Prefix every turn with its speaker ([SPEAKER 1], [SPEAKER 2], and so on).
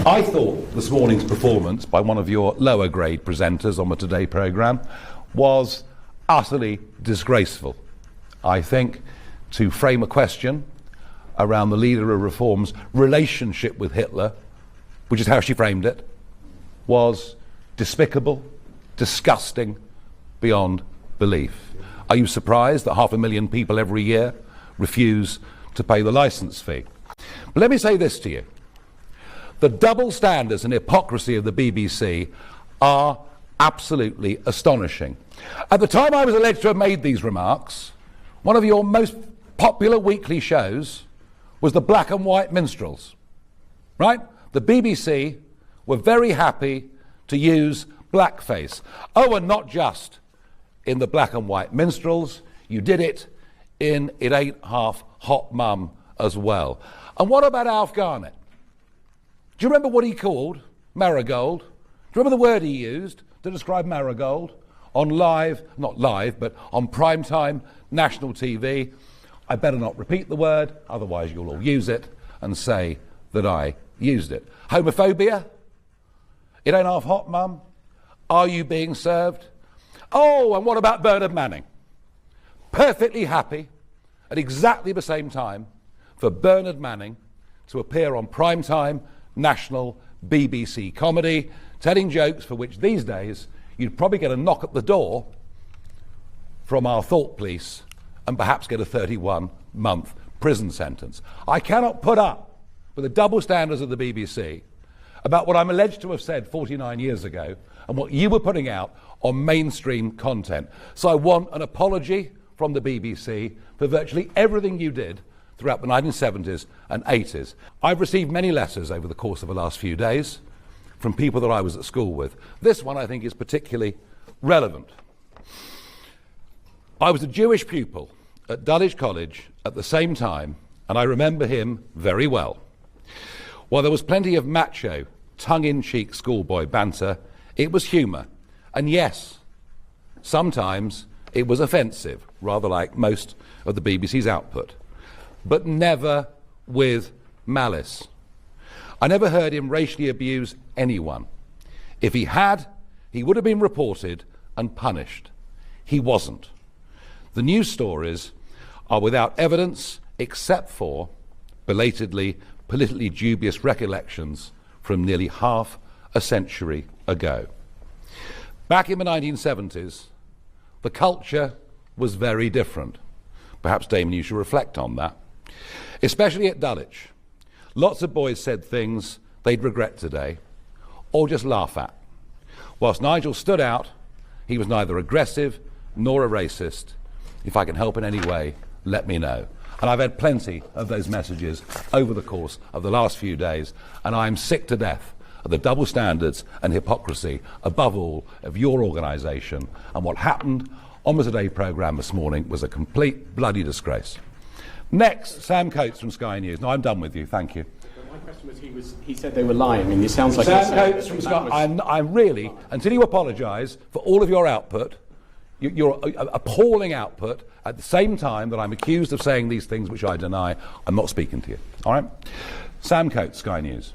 [SPEAKER 1] I thought this morning's performance by one of your lower grade presenters on the Today programme was utterly disgraceful. I think to frame a question around the leader of Reform's relationship with Hitler, which is how she framed it, was despicable, disgusting, beyond belief. Are you surprised that 500,000 people every year refuse to pay the licence fee? But let me say this to you. The double standards and hypocrisy of the BBC are absolutely astonishing. At the time I was alleged to have made these remarks, one of your most popular weekly shows was the Black and White Minstrels, right? The BBC were very happy to use blackface. Oh, and not just in the Black and White Minstrels, you did it in It Ain't Half Hot Mum as well. And what about Alf Garnett? Do you remember what he called Marigold? Do you remember the word he used to describe Marigold on not live, but on primetime national TV? I better not repeat the word, otherwise you'll all use it and say that I used it. Homophobia? It ain't half hot, Mum? Are you being served? Oh, and what about Bernard Manning? Perfectly happy at exactly the same time for Bernard Manning to appear on primetime national BBC comedy, telling jokes for which these days you'd probably get a knock at the door from our thought police and perhaps get a 31-month prison sentence. I cannot put up with the double standards of the BBC about what I'm alleged to have said 49 years ago and what you were putting out on mainstream content. So I want an apology from the BBC for virtually everything you did throughout the 1970s and 80s. I've received many letters over the course of the last few days from people that I was at school with. This one I think is particularly relevant. I was a Jewish pupil at Dulwich College at the same time, and I remember him very well. While there was plenty of macho, tongue-in-cheek schoolboy banter, it was humour. And yes, sometimes it was offensive, rather like most of the BBC's output, but never with malice. I never heard him racially abuse anyone. If he had, he would have been reported and punished. He wasn't. The news stories are without evidence except for belatedly politically dubious recollections from nearly half a century ago. Back in the 1970s, the culture was very different. Perhaps, Damon, you should reflect on that. Especially at Dulwich. Lots of boys said things they'd regret today, or just laugh at. Whilst Nigel stood out, he was neither aggressive nor a racist. If I can help in any way, let me know. And I've had plenty of those messages over the course of the last few days, and I'm sick to death of the double standards and hypocrisy, above all, of your organisation. And what happened on the Today programme this morning was a complete bloody disgrace. Next, Sam Coates from Sky News. No, I'm done with you, thank you.
[SPEAKER 2] My question was, he said they were lying, and it sounds like...
[SPEAKER 1] Sam Coates from Sky... I'm really, until you apologise for all of your output, your appalling output, at the same time that I'm accused of saying these things which I deny, I'm not speaking to you. All right? Sam Coates, Sky News.